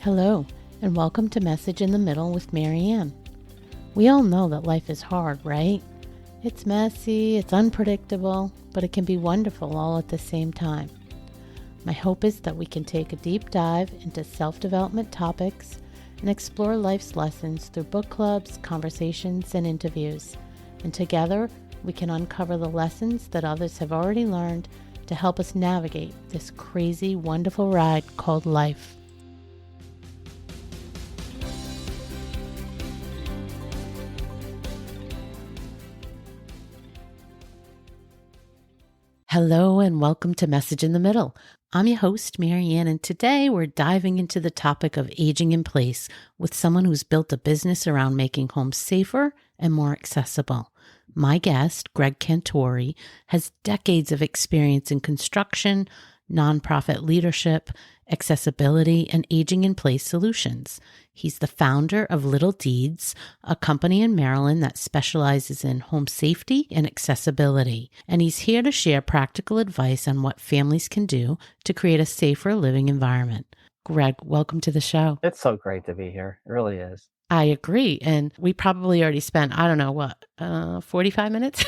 Hello, and welcome to Message in the Middle with Marianne. We all know that life is hard, right? It's messy, it's unpredictable, but it can be wonderful all at the same time. My hope is that we can take a deep dive into self-development topics and explore life's lessons through book clubs, conversations, and interviews. And together, we can uncover the lessons that others have already learned to help us navigate this crazy, wonderful ride called life. Hello and welcome to Message in the Middle. I'm your host, Marianne, and today we're diving into the topic of aging in place with someone who's built a business around making homes safer and more accessible. My guest, Greg Cantori, has decades of experience in construction, nonprofit leadership, accessibility, and aging in place solutions. He's the founder of Little Deeds, a company in Maryland that specializes in home safety and accessibility. And he's here to share practical advice on what families can do to create a safer living environment. Greg, welcome to the show. It's so great to be here. It really is. I agree. And we probably already spent, 45 minutes?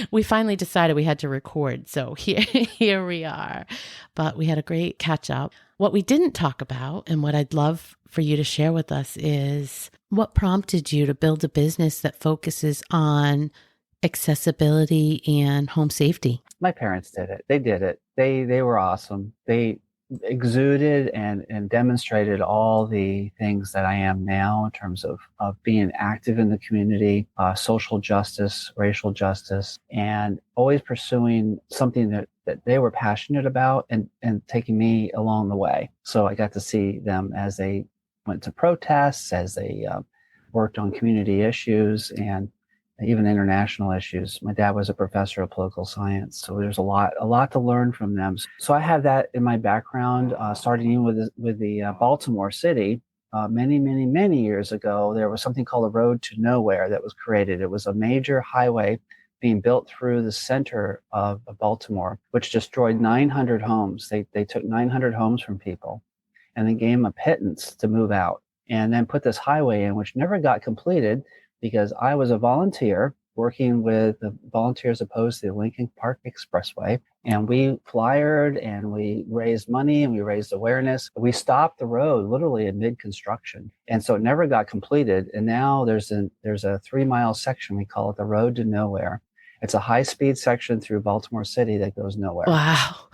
We finally decided we had to record. So here we are. But we had a great catch up. What we didn't talk about, and what I'd love for you to share with us, is what prompted you to build a business that focuses on accessibility and home safety. My parents did it. They did it. They were awesome. They exuded and demonstrated all the things that I am now in terms of being active in the community, social justice, racial justice, and always pursuing something that they were passionate about and taking me along the way. So I got to see them as they went to protests, as they worked on community issues and even international issues. My dad was a professor of political science, so there's a lot to learn from them. So I have that in my background, starting with the Baltimore City. Many years ago, there was something called the Road to Nowhere that was created. It was a major highway being built through the center of Baltimore, which destroyed 900 homes. They took 900 homes from people, and they gave them a pittance to move out, and then put this highway in, which never got completed, because I was a volunteer working with the volunteers opposed to the Lincoln Park Expressway. And we flyered and we raised money and we raised awareness. We stopped the road literally in mid-construction. And so it never got completed. And now there's a 3-mile section. We call it the Road to Nowhere. It's a high-speed section through Baltimore City that goes nowhere. Wow.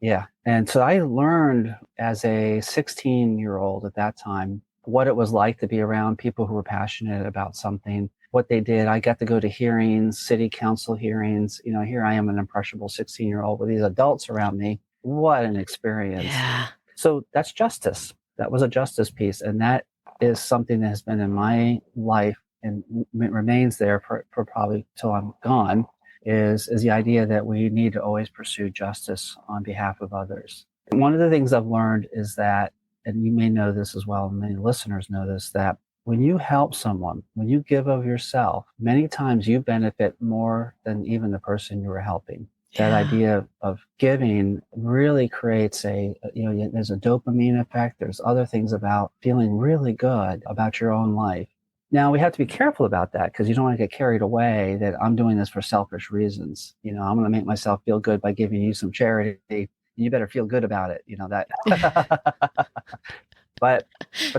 Yeah. And so I learned as a 16-year-old at that time what it was like to be around people who were passionate about something, what they did. I got to go to hearings, city council hearings. You know, here I am, an impressionable 16-year-old with these adults around me. What an experience. Yeah. So that's justice. That was a justice piece. And that is something that has been in my life and remains there for probably till I'm gone, is the idea that we need to always pursue justice on behalf of others. And one of the things I've learned is that, and you may know this as well, and many listeners know this, that when you help someone, when you give of yourself, many times you benefit more than even the person you were helping. Yeah. That idea of giving really creates there's a dopamine effect. There's other things about feeling really good about your own life. Now, we have to be careful about that, because you don't want to get carried away that I'm doing this for selfish reasons. You know, I'm going to make myself feel good by giving you some charity. You better feel good about it, that. But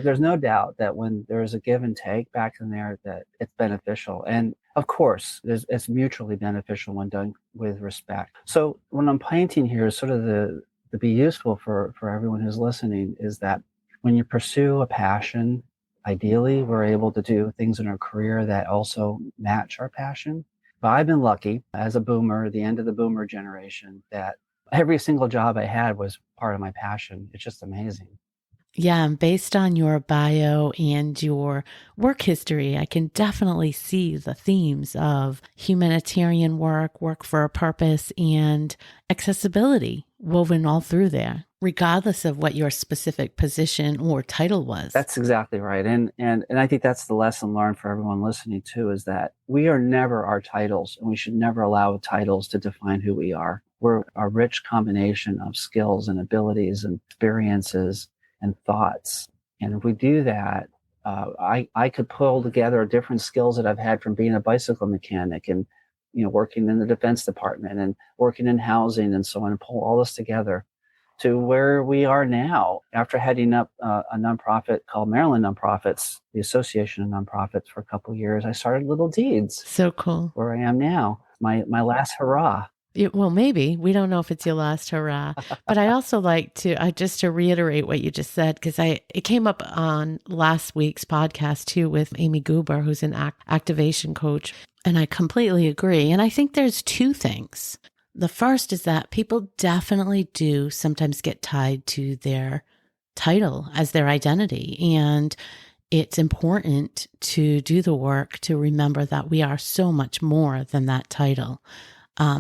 there's no doubt that when there's a give and take back in there, that it's beneficial. And of course, it's mutually beneficial when done with respect. So what I'm painting here is sort of to be useful for everyone who's listening, is that when you pursue a passion, ideally, we're able to do things in our career that also match our passion. But I've been lucky as a boomer, the end of the boomer generation, that every single job I had was part of my passion. It's just amazing. Yeah, and based on your bio and your work history, I can definitely see the themes of humanitarian work for a purpose, and accessibility woven all through there, regardless of what your specific position or title was. That's exactly right. And I think that's the lesson learned for everyone listening too, is that we are never our titles, and we should never allow titles to define who we are. We're a rich combination of skills and abilities and experiences and thoughts. And if we do that, I could pull together different skills that I've had from being a bicycle mechanic and, working in the Defense Department and working in housing and so on, and pull all this together to where we are now after heading up a nonprofit called Maryland Nonprofits, the Association of Nonprofits, for a couple of years. I started Little Deeds, So cool. where I am now, my last hurrah. Well, maybe we don't know if it's your last hurrah, but I also like to just to reiterate what you just said, because it came up on last week's podcast too with Amy Goober, who's an activation coach, and I completely agree. And I think there's two things. The first is that people definitely do sometimes get tied to their title as their identity, and it's important to do the work to remember that we are so much more than that title.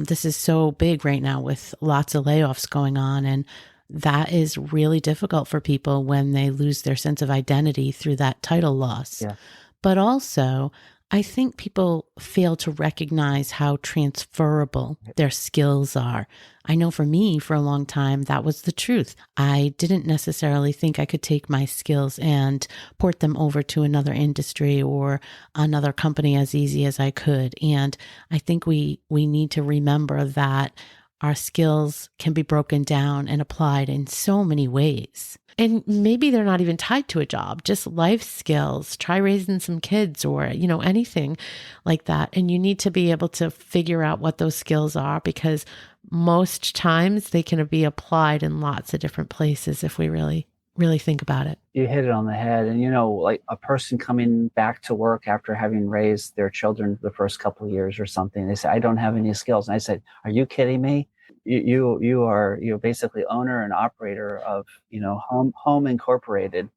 This is so big right now with lots of layoffs going on, and that is really difficult for people when they lose their sense of identity through that title loss. Yeah. But also, I think people fail to recognize how transferable their skills are. I know for me, for a long time, that was the truth. I didn't necessarily think I could take my skills and port them over to another industry or another company as easy as I could. And I think we need to remember that our skills can be broken down and applied in so many ways. And maybe they're not even tied to a job, just life skills. Try raising some kids or, anything like that. And you need to be able to figure out what those skills are, because most times they can be applied in lots of different places if we really, really think about it. You hit it on the head. And, like a person coming back to work after having raised their children the first couple of years or something, they say, I don't have any skills. And I said, are you kidding me? You are basically owner and operator of home incorporated,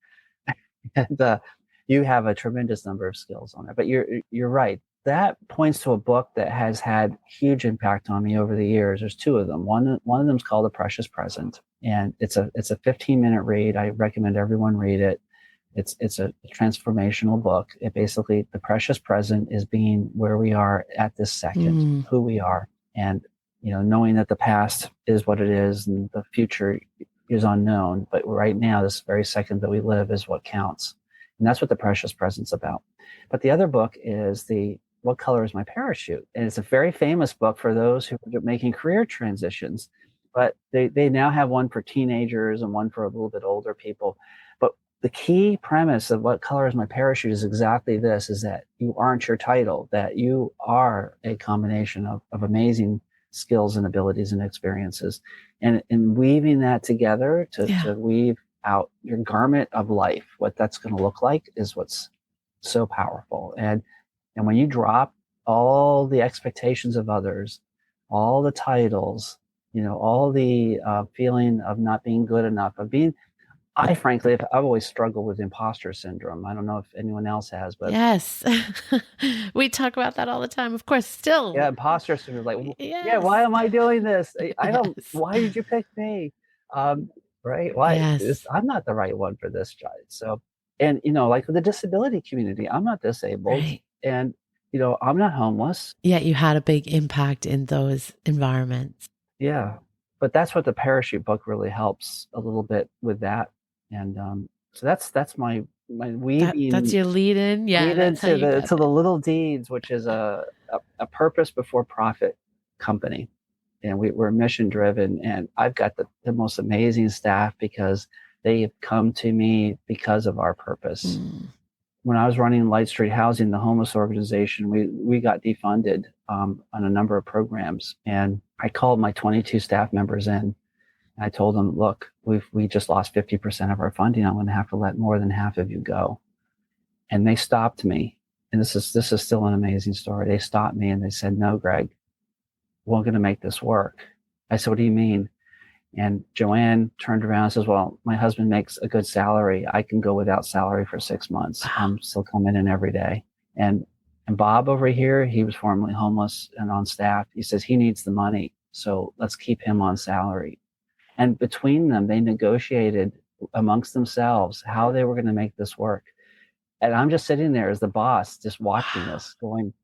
and you have a tremendous number of skills on it. But you're right. That points to a book that has had huge impact on me over the years. There's two of them. One of them is called The Precious Present, and it's a 15-minute read. I recommend everyone read it. It's a transformational book. It basically, the precious present is being where we are at this second, who we are, and knowing that the past is what it is and the future is unknown. But right now, this very second that we live is what counts. And that's what the precious present's about. But the other book is What Color is My Parachute? And it's a very famous book for those who are making career transitions. But they now have one for teenagers and one for a little bit older people. But the key premise of What Color is My Parachute is exactly this, is that you aren't your title, that you are a combination of amazing skills and abilities and experiences, and weaving that together to weave out your garment of life, what that's going to look like, is what's so powerful. And when you drop all the expectations of others, all the titles, all the feeling of not being good enough, frankly, I've always struggled with imposter syndrome. I don't know if anyone else has, but yes, we talk about that all the time. Of course, still. Yeah, imposter syndrome. Like, yes. Yeah, why am I doing this? I don't. Yes. Why did you pick me? Right? Why? Yes. I'm not the right one for this job. So, and like with the disability community, I'm not disabled, Right. and I'm not homeless. Yet you had a big impact in those environments. Yeah, but that's what the parachute book really helps a little bit with that. And so that's my weaving. That's your lead in. Yeah, lead into the Little Deeds, which is a purpose before profit company, and we're mission driven. And I've got the most amazing staff because they have come to me because of our purpose. When I was running Light Street Housing, the homeless organization, we got defunded on a number of programs, and I called my 22 staff members in. I told them, look, we just lost 50% of our funding. I'm going to have to let more than half of you go. And they stopped me. And this is still an amazing story. They stopped me and they said, no, Greg, we're going to make this work. I said, what do you mean? And Joanne turned around and says, well, my husband makes a good salary. I can go without salary for 6 months. I'm still coming in every day. And Bob over here, he was formerly homeless and on staff. He says he needs the money. So let's keep him on salary. And between them, they negotiated amongst themselves how they were going to make this work. And I'm just sitting there as the boss, just watching this, going,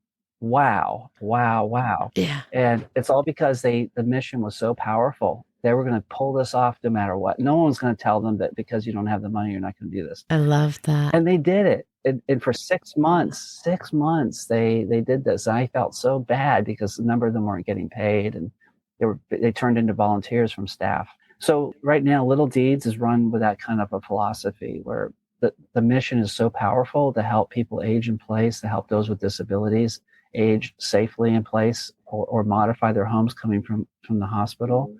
wow, wow, wow. Yeah. And it's all because the mission was so powerful. They were going to pull this off no matter what. No one's going to tell them that because you don't have the money, you're not going to do this. I love that. And they did it. And for 6 months, they did this. And I felt so bad because a number of them weren't getting paid, and they turned into volunteers from staff. So right now, Little Deeds is run with that kind of a philosophy where the mission is so powerful to help people age in place, to help those with disabilities age safely in place, or modify their homes coming from the hospital.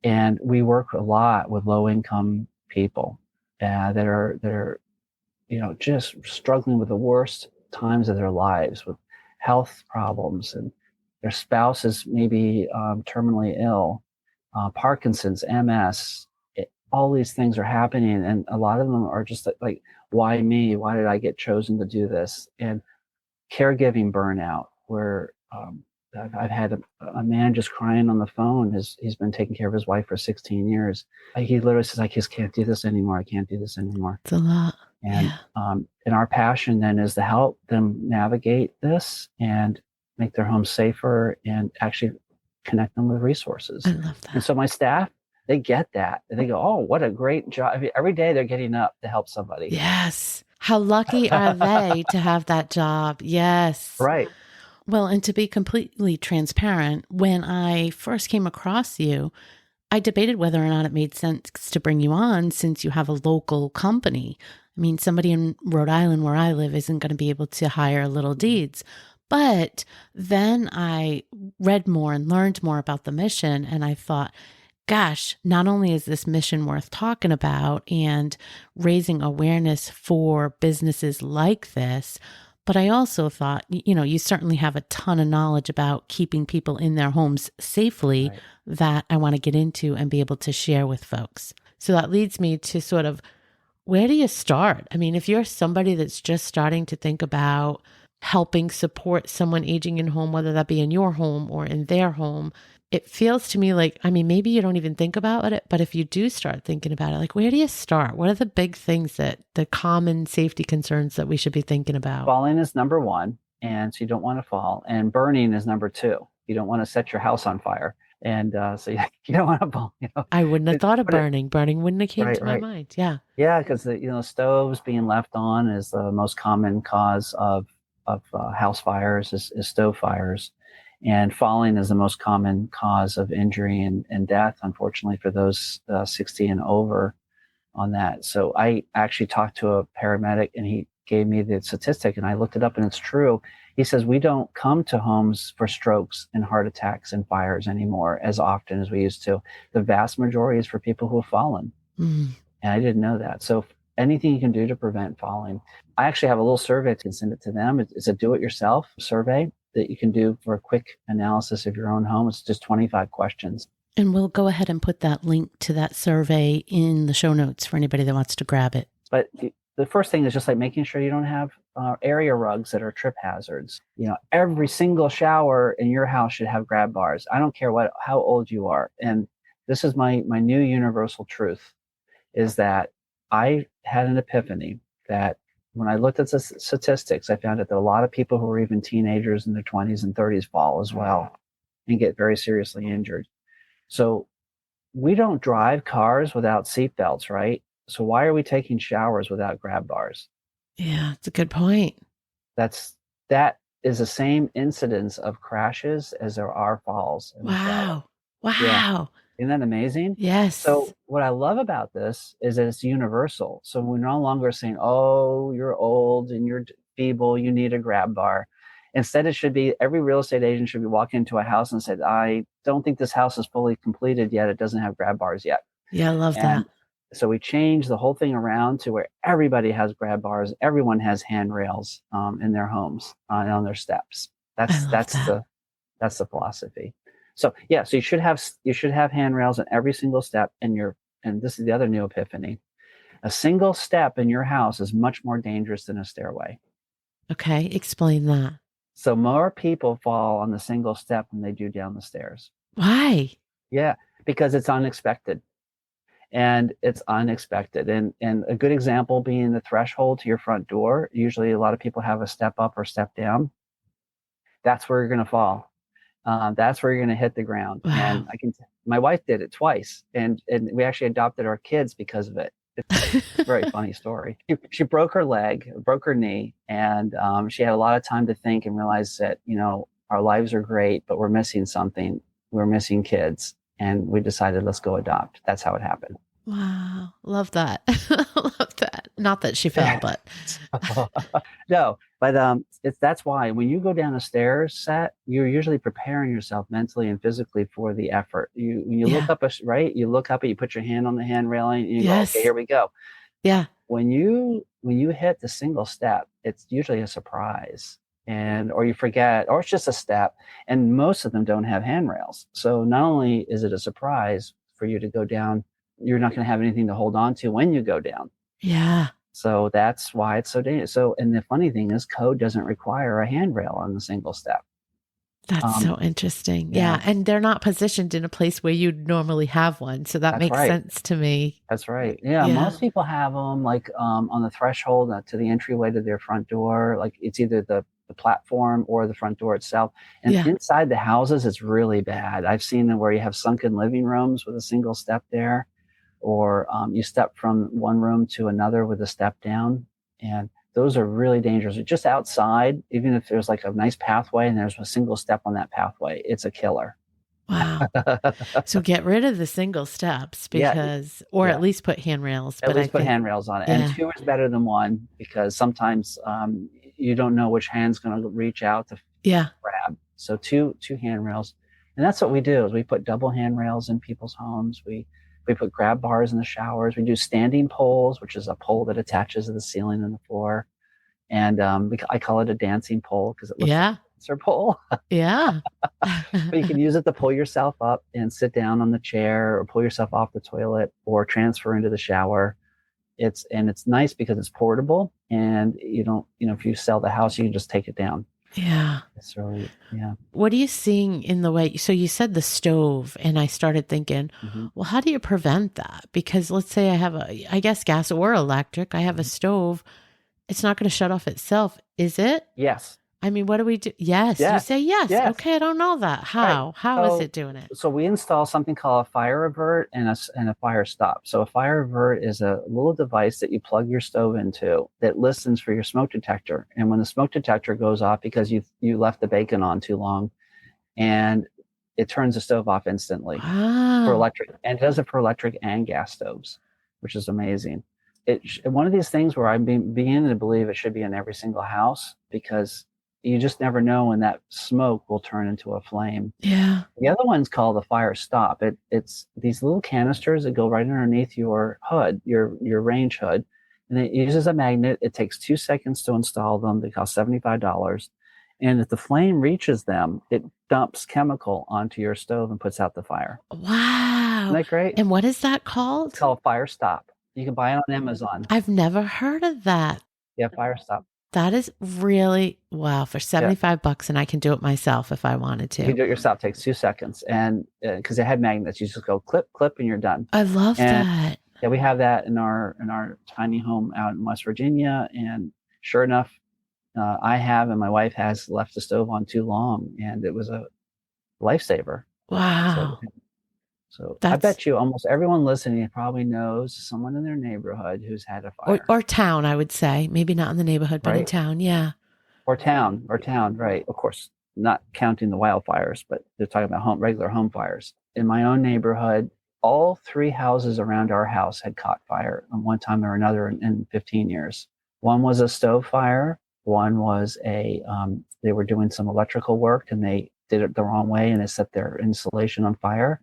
And we work a lot with low income people that are just struggling with the worst times of their lives, with health problems, and their spouse is maybe terminally ill, Parkinson's, MS. All these things are happening, and a lot of them are just like, why me? Why did I get chosen to do this? And caregiving burnout, where I've had a man just crying on the phone. He's been taking care of his wife for 16 years. He literally says, I just can't do this anymore. I can't do this anymore. It's a lot. And Yeah. And our passion then is to help them navigate this and make their homes safer, and actually connect them with resources. I love And that. so my staff, they get that. And they go, oh, what a great job. I mean, every day they're getting up to help somebody. Yes. How lucky are they to have that job? Yes. Right. Well, and to be completely transparent, when I first came across you, I debated whether or not it made sense to bring you on since you have a local company. I mean, somebody in Rhode Island where I live isn't going to be able to hire Little Deeds. But then I read more and learned more about the mission, and I thought, gosh, not only is this mission worth talking about and raising awareness for businesses like this, but I also thought, you certainly have a ton of knowledge about keeping people in their homes safely Right. that I want to get into and be able to share with folks. So that leads me to sort of, where do you start? I mean, if you're somebody that's just starting to think about helping support someone aging in home, whether that be in your home or in their home, it feels to me like, I mean, maybe you don't even think about it, but if you do start thinking about it, like, where do you start? What are the big things the common safety concerns that we should be thinking about? Falling is number one. And so you don't want to fall. And burning is number two. You don't want to set your house on fire. And so you don't want to fall. I wouldn't have thought of But burning. Burning wouldn't have came right, to my right. mind. Yeah. Yeah, because stoves being left on is the most common cause of house fires, is stove fires, and falling is the most common cause of injury and death, unfortunately, for those 60 and over on that. So I actually talked to a paramedic, and he gave me the statistic, and I looked it up, and it's true. He says we don't come to homes for strokes and heart attacks and fires anymore as often as we used to. The vast majority is for people who have fallen. Mm. And I didn't know that. So anything you can do to prevent falling. I actually have a little survey to send it to them. It's a do-it-yourself survey that you can do for a quick analysis of your own home. It's just 25 questions. And we'll go ahead and put that link to that survey in the show notes for anybody that wants to grab it. But the first thing is just like making sure you don't have area rugs that are trip hazards. Every single shower in your house should have grab bars. I don't care how old you are. And this is my new universal truth, is that I had an epiphany that when I looked at the statistics, I found out that a lot of people who are even teenagers in their 20s and 30s fall as well and get very seriously injured. So we don't drive cars without seatbelts, right? So why are we taking showers without grab bars? Yeah, it's a good point. That is the same incidence of crashes as there are falls in the shower. Wow. Yeah. Wow. Isn't that amazing? Yes. So what I love about this is that it's universal. So we're no longer saying, oh, you're old and you're feeble, you need a grab bar. Instead, it should be every real estate agent should be walking into a house and said, I don't think this house is fully completed yet. It doesn't have grab bars yet. Yeah, I love And that. so we changed the whole thing around to where everybody has grab bars. Everyone has handrails in their homes on their steps. I love that. That's the philosophy. So yeah, so you should have handrails in every single step. And this is the other new epiphany. A single step in your house is much more dangerous than a stairway. Okay, explain that. So more people fall on the single step than they do down the stairs. Why? Yeah, because it's unexpected. And it's unexpected. And a good example being the threshold to your front door. Usually a lot of people have a step up or step down. That's where you're going to fall. That's where you're going to hit the ground. Wow. And my wife did it twice, and we actually adopted our kids because of it. It's a very funny story. She broke her leg, broke her knee, and she had a lot of time to think and realize that, our lives are great, but we're missing something. We're missing kids. And we decided, let's go adopt. That's how it happened. Wow. Love that. Love that. Not that she fell, but No, but that's why when you go down a stairs set, you're usually preparing yourself mentally and physically for the effort. When you look yeah. up right, you look up and you put your hand on the hand railing and you go, okay, Yes. here we go. Yeah. When you hit the single step, it's usually a surprise, and or you forget, or it's just a step, and most of them don't have handrails. So not only is it a surprise for you to go down, you're not going to have anything to hold on to when you go down. Yeah. So that's why it's so dangerous. So, and the funny thing is, code doesn't require a handrail on the single step. That's Um, so interesting. yeah, Yeah. And they're not positioned in a place where you'd normally have one. So that that's makes right. sense to me. That's right. Yeah, Yeah. most people have them like on the threshold to the entryway to their front door. Like it's either the platform or the front door itself. And Yeah. inside the houses, it's really bad. I've seen them where you have sunken living rooms with a single step there, or you step from one room to another with a step down. And those are really dangerous. Just outside, even if there's like a nice pathway and there's a single step on that pathway, it's a killer. Wow. So get rid of the single steps Yeah, because, or yeah. at least put handrails. At But I least put think, handrails on it. And yeah. two is better than one because sometimes you don't know which hand's going to reach out to Yeah. grab. So two handrails, and that's what we do. Is we put double handrails in people's homes. We put grab bars in the showers. We do standing poles, which is a pole that attaches to the ceiling and the floor. And I call it a dancing pole because it looks like Yeah. a dancer pole. Yeah. But you can use it to pull yourself up and sit down on the chair, or pull yourself off the toilet, or transfer into the shower. It's nice because it's portable, and you don't, if you sell the house, you can just take it down. Yeah. It's really, yeah. What are you seeing in the way? So you said the stove, and I started thinking, Mm-hmm. well, how do you prevent that? Because let's say I have I guess gas or electric, I have a stove. It's not going to shut off itself, is it? Yes. I mean, what do we do? Yes, you Yes. say yes. Yes. Okay, I don't know that. Right. How is So, it doing it? so we install something called a fire avert and a fire stop. So a fire avert is a little device that you plug your stove into that listens for your smoke detector. And when the smoke detector goes off because you left the bacon on too long, and it turns the stove off instantly for Wow. electric, and it does it for electric and gas stoves, which is amazing. One of these things where I'm beginning to believe it should be in every single house, because you just never know when that smoke will turn into a flame. Yeah. The other one's called the fire stop. It's these little canisters that go right underneath your hood, your range hood, and it uses a magnet. It takes 2 seconds to install them. They cost $75. And if the flame reaches them, it dumps chemical onto your stove and puts out the fire. Isn't Wow. that great? And what is that It's called? called Fire Stop. You can buy it on Amazon. I've never heard of that. Yeah, Fire Stop. That is really wow for Yeah, $75 and I can do it myself if I wanted you can to. do it yourself. It takes 2 seconds, and because it had magnets, you just go clip, clip, and you're done. I love And that. yeah, we have that in our tiny home out in West Virginia. And sure enough, I have and my wife has left the stove on too long, and it was a lifesaver. So, Wow. so I That's bet you almost everyone listening probably knows someone in their neighborhood who's had a fire, or town, I would say. Maybe not in the neighborhood, but in right? town. Yeah. Or town, right? Of course, not counting the wildfires, but they're talking about regular home fires. In my own neighborhood, all three houses around our house had caught fire at one time or another in 15 years. One was a stove fire. One was they were doing some electrical work and they did it the wrong way and it set their insulation on fire.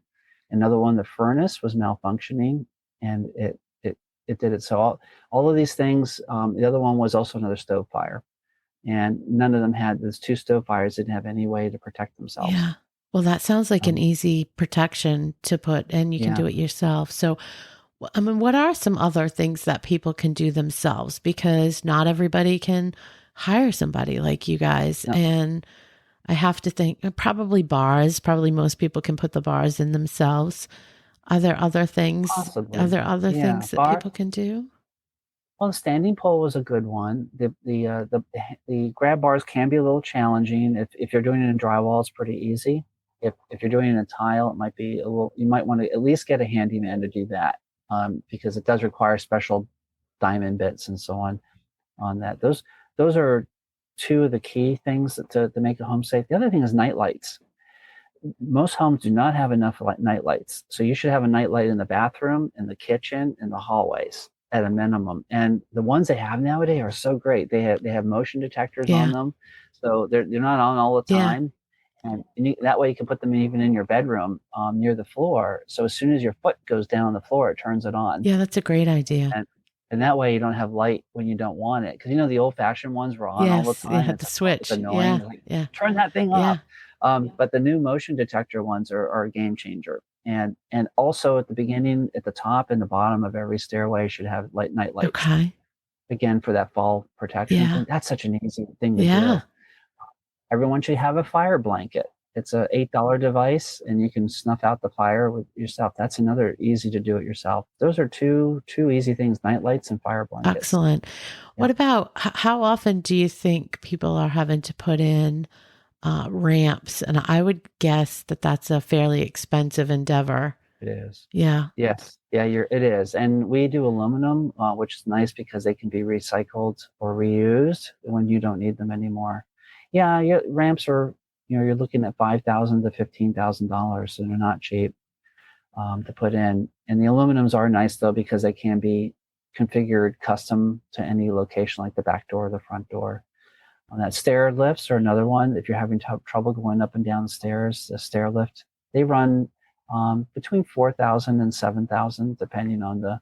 Another one, the furnace was malfunctioning and it did it. So all of these things. The other one was also another stove fire, and none of them had those two stove fires didn't have any way to protect themselves. Yeah. Well, that sounds like an Um, easy protection to put, and you can yeah. do it yourself. So, I mean, what are some other things that people can do themselves? Because not everybody can hire somebody like you guys. No, And I have to think probably bars, probably most people can put the bars in themselves. Are there other things? Are possibly. there other Yeah. things that people can do? Well, the standing pole was a good one. The grab bars can be a little challenging. If you're doing it in drywall, it's pretty easy. If you're doing it in tile, it might be a little. You might want to at least get a handyman to do that, because it does require special diamond bits and so on that. Those are two of the key things to make a home safe. The other thing is night lights. Most homes do not have enough night lights, so you should have a night light in the bathroom, in the kitchen, in the hallways at a minimum. And the ones they have nowadays are so great. They have motion detectors on Yeah. them, so they're not on all the Yeah. time. And that way you can put them even in your bedroom, near the floor. So as soon as your foot goes down on the floor, it turns it on. Yeah, that's a great idea. And that way you don't have light when you don't want it. Because the old fashioned ones were on all the Yes, they time. had the It's switch. annoying. Yeah. Like, Yeah. turn that thing Yeah. off. But the new motion detector ones are a game changer. And also at the beginning, at the top and the bottom of every stairway should have night lights. Okay. Again, for that fall protection Yeah. thing. That's such an easy thing to Yeah. do. Everyone should have a fire blanket. It's a $8 device, and you can snuff out the fire with yourself. That's another easy to do it yourself. Those are two easy things: night lights and fire blankets. Excellent. Yeah. What about how often do you think people are having to put in ramps? And I would guess that that's a fairly expensive endeavor. It is. Yeah. Yes. Yeah, it is. And we do aluminum, which is nice because they can be recycled or reused when you don't need them anymore. Yeah, ramps are, you're looking at $5,000 to $15,000, so they're not cheap, to put in. And the aluminums are nice though, because they can be configured custom to any location, like the back door or the front door. On that, stair lifts are another one. If you're having trouble going up and down the stairs, the stair lift, they run between 4,000 and 7,000, depending on the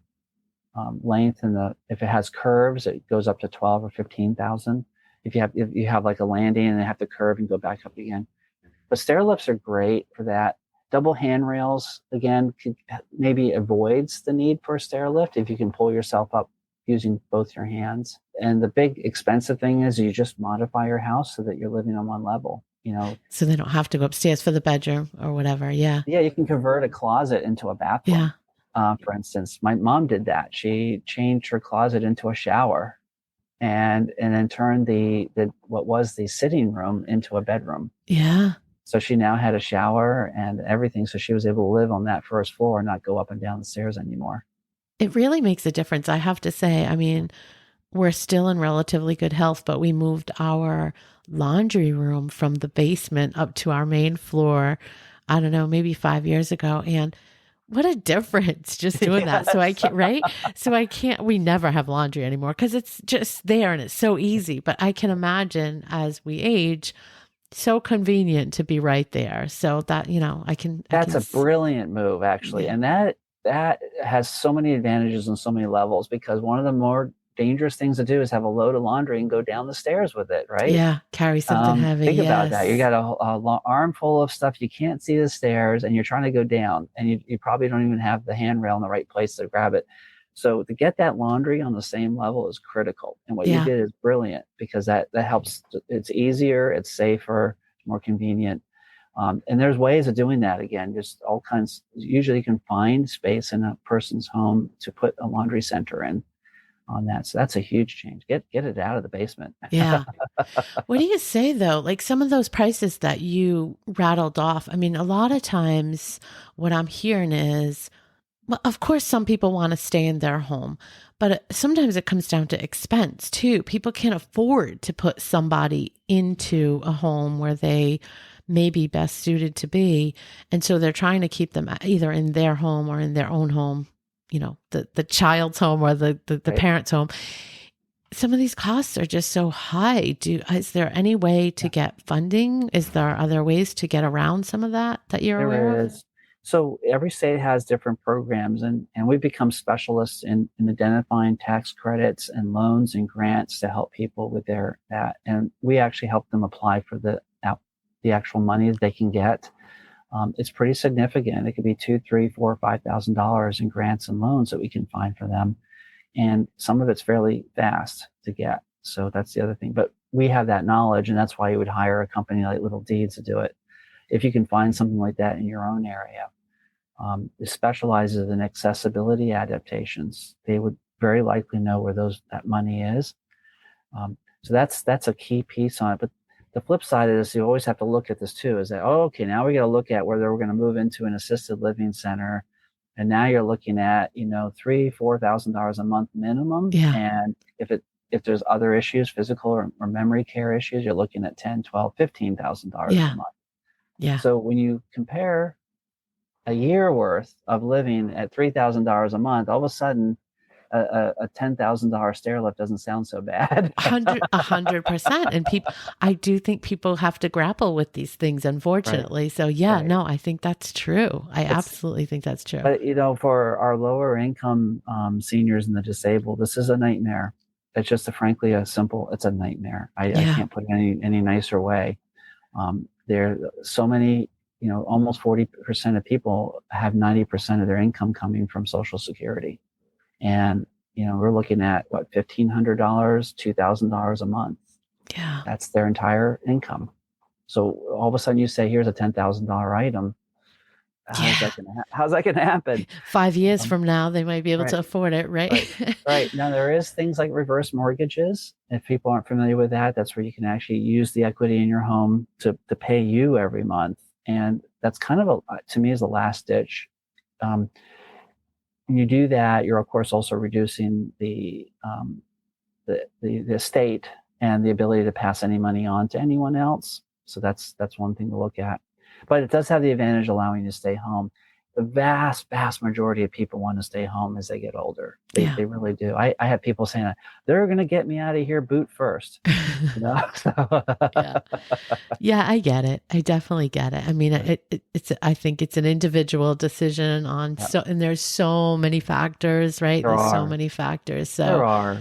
length, and if it has curves, it goes up to 12 or 15,000. If you have like a landing and they have to curve and go back up again. But stair lifts are great for that. Double handrails, again, maybe avoids the need for a stair lift if you can pull yourself up using both your hands. And the big expensive thing is you just modify your house so that you're living on one level. So they don't have to go upstairs for the bedroom or whatever. Yeah. Yeah, you can convert a closet into a bathroom. Yeah. For instance, my mom did that. She changed her closet into a shower, and then turned the what was the sitting room into a bedroom. Yeah. So she now had a shower and everything. So she was able to live on that first floor and not go up and down the stairs anymore. It really makes a difference, I have to say. I mean, we're still in relatively good health, but we moved our laundry room from the basement up to our main floor, I don't know, maybe 5 years ago. And what a difference just doing that. So I can't, right? We never have laundry anymore because it's just there and it's so easy. But I can imagine as we age, so convenient to be right there. So that, That's a brilliant move, actually. Yeah. And that has so many advantages on so many levels, because one of the more dangerous things to do is have a load of laundry and go down the stairs with it, right? Yeah, carry something heavy. Think about that. You got a armful of stuff. You can't see the stairs, and you're trying to go down, and you probably don't even have the handrail in the right place to grab it. So to get that laundry on the same level is critical. And what you did is brilliant, because that helps. It's easier, it's safer, more convenient. And there's ways of doing that. Again, just all kinds. Usually you can find space in a person's home to put a laundry center in on that. So that's a huge change. Get it out of the basement. Yeah. What do you say though? Like some of those prices that you rattled off. I mean, a lot of times what I'm hearing is, well, of course, some people want to stay in their home, but sometimes it comes down to expense too. People can't afford to put somebody into a home where they may be best suited to be. And so they're trying to keep them either in their home or in their own home, the child's home or the Right. parent's home. Some of these costs are just so high. Is there any way to get funding? Are there ways to get around some of that you're aware of? So every state has different programs, and we've become specialists in identifying tax credits and loans and grants to help people with that. And we actually help them apply for the actual money that they can get. It's pretty significant. It could be $2,000, $3,000, $4,000, $5,000 in grants and loans that we can find for them. And some of it's fairly fast to get. So that's the other thing. But we have that knowledge, and that's why you would hire a company like Little Deeds to do it. If you can find something like that in your own area. It specializes in accessibility adaptations. They would very likely know where that money is. So that's a key piece on it. But the flip side is you always have to look at this too, is that, oh, okay, now we got to look at whether we're going to move into an assisted living center. And now you're looking at, $3,000-4,000 a month minimum. Yeah. And if there's other issues, physical or memory care issues, you're looking at 10, 12, $15,000 a Yeah. month. Yeah. So when you compare a year worth of living at $3,000 a month, all of a sudden a $10,000 stair lift doesn't sound so bad. 100%. And I do think people have to grapple with these things, Right, unfortunately. So yeah, right. no, I think that's true. I It's absolutely think that's true. But for our lower income seniors and the disabled, this is a nightmare. It's just it's a nightmare. I Yeah. can't put it any nicer way. There are so many, almost 40% of people have 90% of their income coming from Social Security. And, we're looking at what, $1,500, $2,000 a month. Yeah. That's their entire income. So all of a sudden you say, here's a $10,000 item. Yeah. How's that gonna happen? 5 years Um, from now, they might be able to right, afford it, right? right, right. Now there is things like reverse mortgages. If people aren't familiar with that, that's where you can actually use the equity in your home to pay you every month. And that's kind of to me is a last ditch. Um, when you do that, you're of course also reducing the estate and the ability to pass any money on to anyone else. So that's one thing to look at. But it does have the advantage of allowing you to stay home. The vast majority of people want to stay home as they get older. They Yeah. they really do. I have people saying they're going to get me out of here boot first. Yeah. Yeah, I get it. I definitely get it. I mean, Right. I think it's an individual decision Yeah, and there's so many factors, right? there There's so are. many factors. There So, are.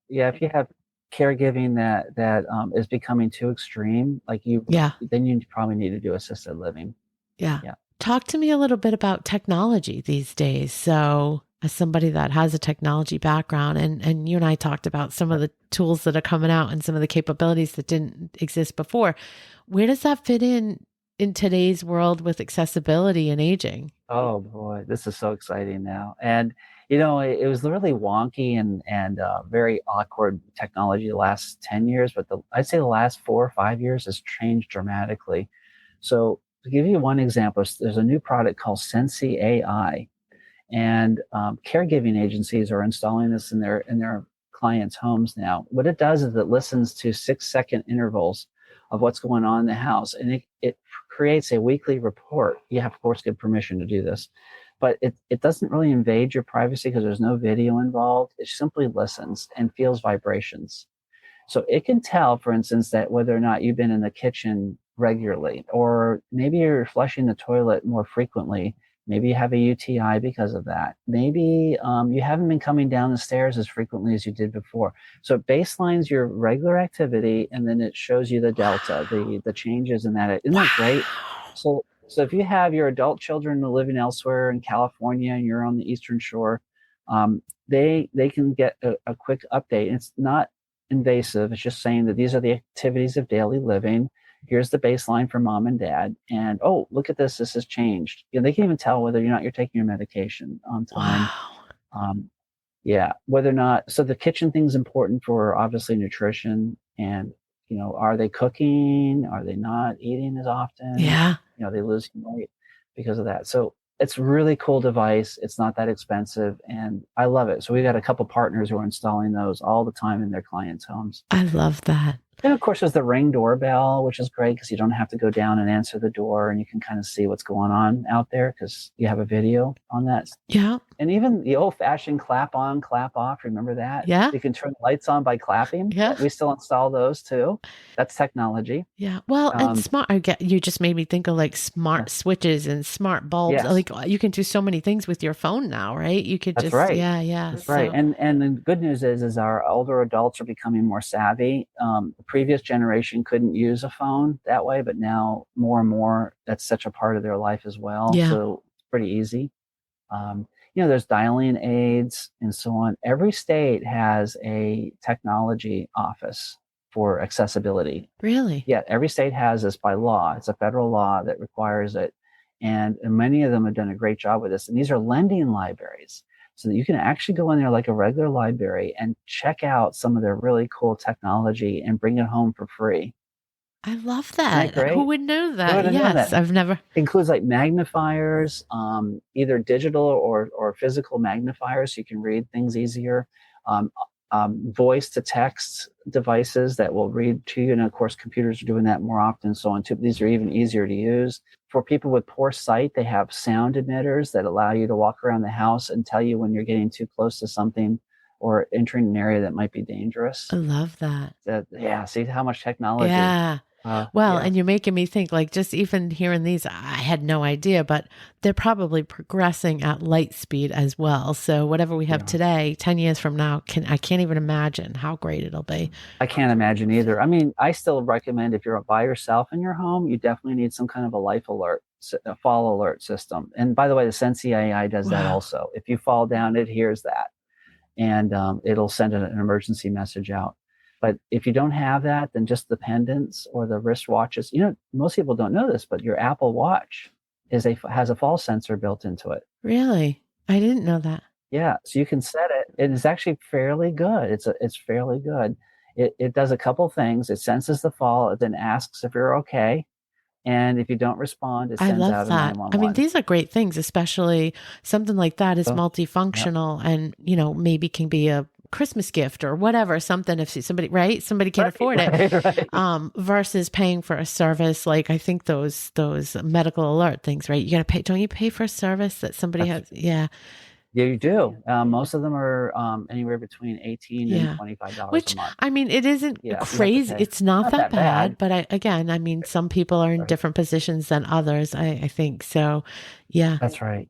Yeah, if you have caregiving that is becoming too extreme, yeah. then you probably need to do assisted living. Yeah. Yeah. Talk to me a little bit about technology these days. So, as somebody that has a technology background, and you and I talked about some of Right. the tools that are coming out and some of the capabilities that didn't exist before. Where does that fit in today's world with accessibility and aging? Oh boy, this is so exciting now. And it was really wonky and very awkward technology the last 10 years, but I'd say the last 4 or 5 years has changed dramatically. So to give you one example, there's a new product called Sensi AI, and caregiving agencies are installing this in their clients' homes now. What it does is it listens to 6-second intervals of what's going on in the house, and it creates a weekly report. You have, of course, get permission to do this, but it doesn't really invade your privacy because there's no video involved. It simply listens and feels vibrations. So it can tell, for instance, that whether or not you've been in the kitchen regularly, or maybe you're flushing the toilet more frequently. Maybe you have a UTI because of that. Maybe you haven't been coming down the stairs as frequently as you did before. So it baselines your regular activity, and then it shows you the delta, Wow. the changes in that. Isn't that great? Wow. So if you have your adult children living elsewhere in California and you're on the Eastern Shore, they can get a quick update. It's not invasive. It's just saying that these are the activities of daily living. Here's the baseline for mom and dad. And oh, look at this. This has changed. They can even tell whether you're taking your medication on time. Wow. Um, yeah, whether or not. So the kitchen thing's important for obviously nutrition, and are they cooking? Are they not eating as often? Yeah. They losing weight because of that. So it's a really cool device. It's not that expensive, and I love it. So we got a couple partners who are installing those all the time in their clients' homes. I love that. And of course, there's the Ring doorbell, which is great because you don't have to go down and answer the door, and you can kind of see what's going on out there because you have a video on that. Yeah. And even the old-fashioned clap on, clap off. Remember that? Yeah. You can turn the lights on by clapping. Yeah. We still install those too. That's technology. Yeah. Well, and Um, you just made me think of like yeah. smart switches and smart bulbs. Yes, Like you can do so many things with your phone now, right? You could that's just, right. yeah, yeah. That's right. So, And the good news is our older adults are becoming more savvy. The previous generation couldn't use a phone that way, but now more and more that's such a part of their life as well. yeah, So it's pretty easy. Um, there's dialing aids and so on. Every state has a technology office for accessibility. really. Yeah, every state has this by law. It's a federal law that requires it. And many of them have done a great job with this. And these are lending libraries, so that you can actually go in there like a regular library and check out some of their really cool technology and bring it home for free. I love Isn't that that. Who great? would know Who that? would have known Yes, that? I've never. Includes like magnifiers, either digital or physical magnifiers, so you can read things easier. Um, Voice to text devices that will read to you, and of course, computers are doing that more often. So on too, these are even easier to use. For people with poor sight, they have sound emitters that allow you to walk around the house and tell you when you're getting too close to something or entering an area that might be dangerous. I love that. Yeah, see how much technology. Yeah. Well, Yeah, and you're making me think like just even hearing these, I had no idea, but they're probably progressing at light speed as well. So whatever we have yeah. today, 10 years from now, I can't even imagine how great it'll be. I can't imagine either. I mean, I still recommend if you're by yourself in your home, you definitely need some kind of a life alert, a fall alert system. And by the way, the Sensi AI does that Wow. also. If you fall down, it hears that, and it'll send an emergency message out. But if you don't have that, then just the pendants or the wrist watches. You know, most people don't know this, but your Apple Watch has a fall sensor built into it. Really? I didn't know that. Yeah, so you can set it. It is actually fairly good. It's fairly good. It does a couple things. It senses the fall. It then asks if you're okay, and if you don't respond, it I sends love out a that. I mean, 911. these are great things, especially something like that is So, yep. multifunctional and, maybe can be a Christmas gift or whatever, something if somebody, right? Somebody can't Right, afford it. right. Versus paying for a service like I think those medical alert things, right? You got to pay. Don't you pay for a service that somebody That's has? Yeah, Yeah, you do. Most of them are anywhere between 18 and yeah. $25 a Which month. I mean, it isn't Yeah, you have to crazy. pay. It's not Not that that bad, bad. but I mean, some people are in Right. different positions than others. I think so. Yeah. That's right.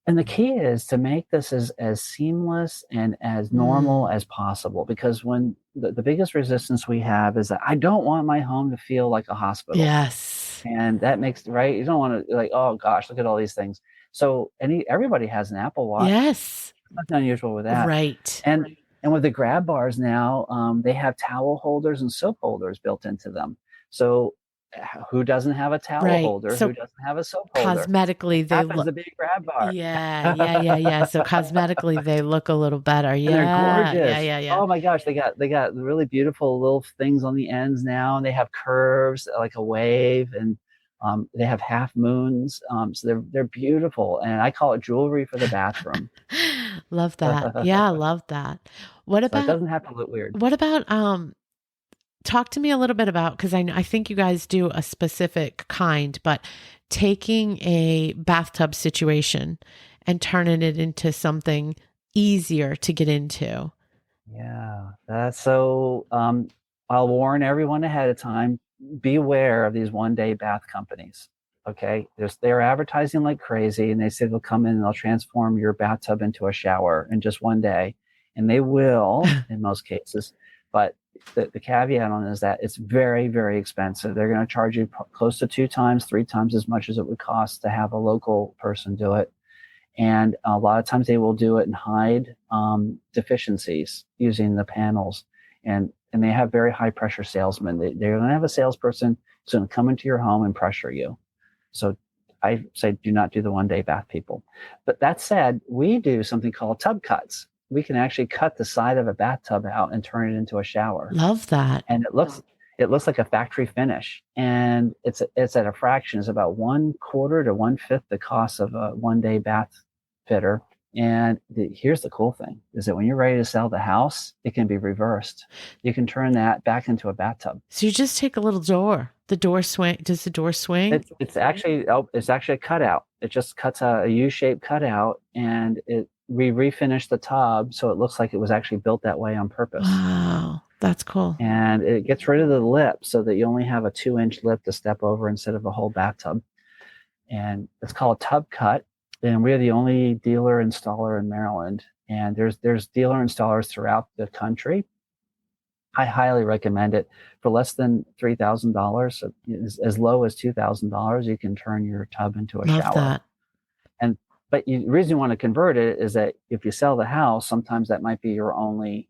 And the key is to make this as seamless and as normal Mm, as possible, because when the biggest resistance we have is that I don't want my home to feel like a hospital. yes. And that makes right. You don't want to like, oh gosh, look at all these things. So everybody has an Apple Watch. Yes. Nothing unusual with that. Right. And with the grab bars now, they have towel holders and soap holders built into them. So who doesn't have a towel Right. holder? Who So doesn't have a soap holder? cosmetically they Happens look to be a grab bar. yeah, yeah, yeah, yeah. So cosmetically they look a little better. And they're Yeah, yeah, gorgeous. yeah, yeah. Oh my gosh, they got really beautiful little things on the ends now, and they have curves like a wave, and they have half moons. So they're beautiful, and I call it jewelry for the bathroom. Love that. So Yeah, love that. What it about doesn't have to look weird. what about talk to me a little bit about because I think you guys do a specific kind, but taking a bathtub situation and turning it into something easier to get into. Yeah, that's so. I'll warn everyone ahead of time. Beware of these one-day bath companies. Okay, they're advertising like crazy, and they say they'll come in and they'll transform your bathtub into a shower in just one day, and they will in most cases. But the caveat on it is that it's very, very expensive. They're going to charge you close to 2 times, 3 times as much as it would cost to have a local person do it. And a lot of times they will do it and hide deficiencies using the panels. And they have very high pressure salesmen. They're going to have a salesperson who's going to come into your home and pressure you. So I say do not do the one-day bath people. But that said, we do something called tub cuts. We can actually cut the side of a bathtub out and turn it into a shower. Love that. And it looks like a factory finish, and it's at a fraction. It's about 1/4 to 1/5 the cost of a one-day bath fitter. And here's the cool thing is that when you're ready to sell the house, it can be reversed. You can turn that back into a bathtub. So you just take a little door. The door swing. Does the door swing? It's actually a cutout. It just cuts a U-shaped cutout, and we refinish the tub so it looks like it was actually built that way on purpose. Wow, that's cool. And it gets rid of the lip so that you only have a 2-inch lip to step over instead of a whole bathtub. And it's called Tub Cut. And we're the only dealer installer in Maryland. And there's dealer installers throughout the country. I highly recommend it. For less than $3,000, as low as $2,000, you can turn your tub into a Love shower. that. But the reason you want to convert it is that if you sell the house, sometimes that might be your only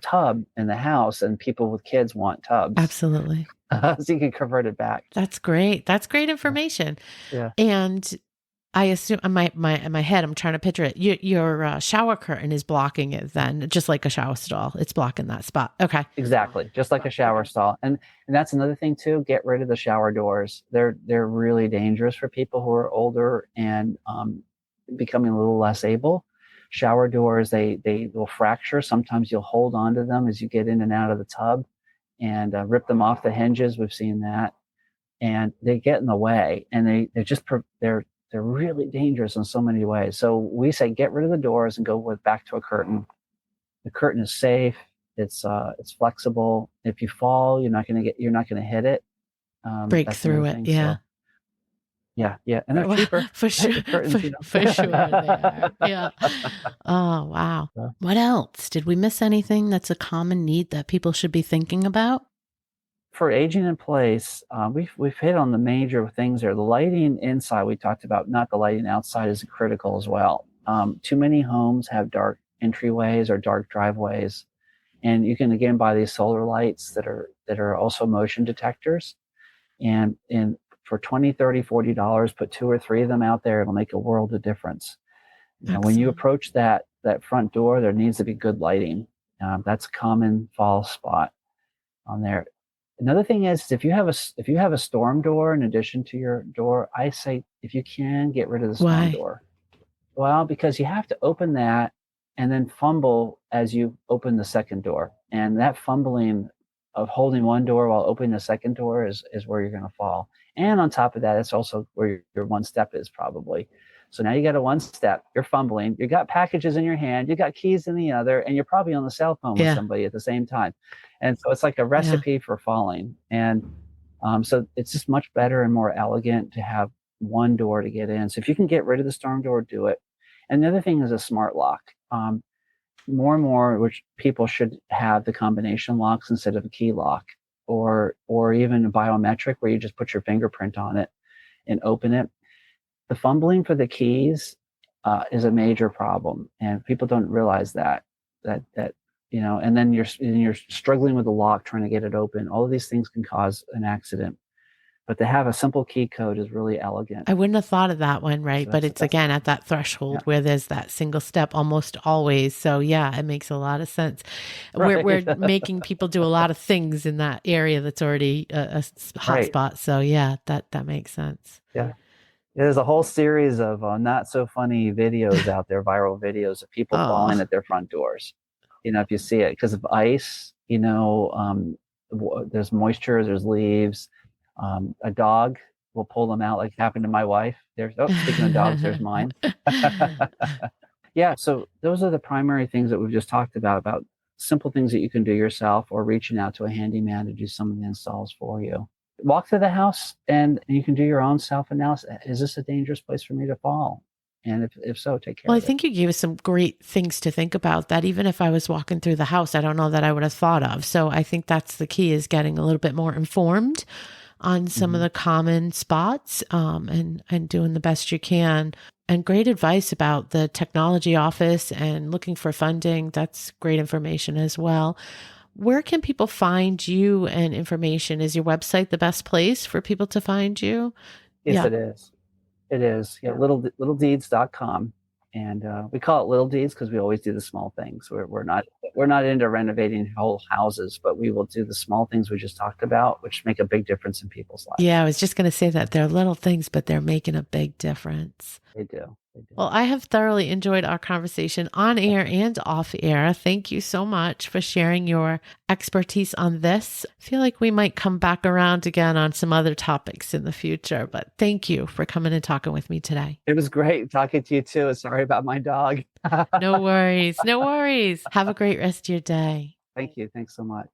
tub in the house, and people with kids want tubs. Absolutely. So you can convert it back. That's great. That's great information. Yeah. And I assume in my head, I'm trying to picture it. Your shower curtain is blocking it then, just like a shower stall. It's blocking that spot. Okay. Exactly, just like a shower stall. And that's another thing too. Get rid of the shower doors. They're really dangerous for people who are older and becoming a little less able. Shower doors, they will fracture. Sometimes you'll hold on to them as you get in and out of the tub and rip them off the hinges. We've seen that, and they get in the way, and they're really dangerous in so many ways. So we say get rid of the doors and go back to a curtain. The curtain is safe. It's flexible. If you fall, you're not going to hit it. Break through it. Thing. Yeah. So, yeah. And they're cheaper. For sure. Curtains, for sure they are. Yeah. Oh, wow. Yeah. What else? Did we miss anything that's a common need that people should be thinking about? For aging in place, we've hit on the major things there. The lighting inside we talked about, not the lighting outside, is critical as well. Too many homes have dark entryways or dark driveways. And you can again buy these solar lights that are also motion detectors. And for $20, $30, $40, put 2 or 3 of them out there. It'll make a world of difference. When you approach that front door, there needs to be good lighting. That's a common fall spot on there. Another thing is if you have a storm door in addition to your door, I say if you can get rid of the storm door. Well, because you have to open that and then fumble as you open the second door. And that fumbling of holding one door while opening the second door is where you're going to fall. And on top of that, it's also where your one step is probably. So now you got a one step, you're fumbling, you got packages in your hand, you got keys in the other, and you're probably on the cell phone with somebody at the same time. And so it's like a recipe for falling. And so it's just much better and more elegant to have one door to get in. So if you can get rid of the storm door, do it. And the other thing is a smart lock. More and more, which people should have the combination locks instead of a key lock, or even a biometric where you just put your fingerprint on it and open it. The fumbling for the keys is a major problem, and people don't realize that and then you're struggling with the lock trying to get it open. All of these things can cause an accident. But to have a simple key code is really elegant. I wouldn't have thought of that one, right? So but it's again at that threshold where there's that single step almost always. So yeah, it makes a lot of sense. Right. We're making people do a lot of things in that area that's already a hot spot. So yeah, that makes sense. Yeah. There's a whole series of not so funny videos out there, viral videos of people falling at their front doors. If you see it, because of ice, there's moisture, there's leaves. A dog will pull them out, like happened to my wife. Speaking of dogs, there's mine. Yeah, so those are the primary things that we've just talked about simple things that you can do yourself or reaching out to a handyman to do some of the installs for you. Walk through the house and you can do your own self-analysis. Is this a dangerous place for me to fall? And if so, take care of it. Well, I think you gave us some great things to think about that even if I was walking through the house, I don't know that I would have thought of. So I think that's the key, is getting a little bit more informed on some of the common spots and doing the best you can. And great advice about the technology office and looking for funding. That's great information as well. Where can people find you and information? Is your website the best place for people to find you? Yes, it is. It is. Yeah, littledeeds.com. And we call it Little Deeds because we always do the small things. We're not into renovating whole houses, but we will do the small things we just talked about, which make a big difference in people's lives. Yeah, I was just going to say that they're little things, but they're making a big difference. They do. Well, I have thoroughly enjoyed our conversation on air and off air. Thank you so much for sharing your expertise on this. I feel like we might come back around again on some other topics in the future, but thank you for coming and talking with me today. It was great talking to you too. Sorry about my dog. No worries. No worries. Have a great rest of your day. Thank you. Thanks so much.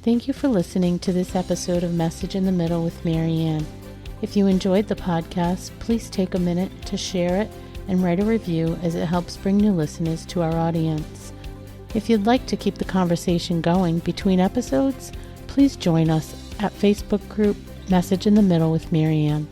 Thank you for listening to this episode of Message in the Middle with Marianne. If you enjoyed the podcast, please take a minute to share it and write a review, as it helps bring new listeners to our audience. If you'd like to keep the conversation going between episodes, please join us at Facebook group Message in the Middle with Marianne.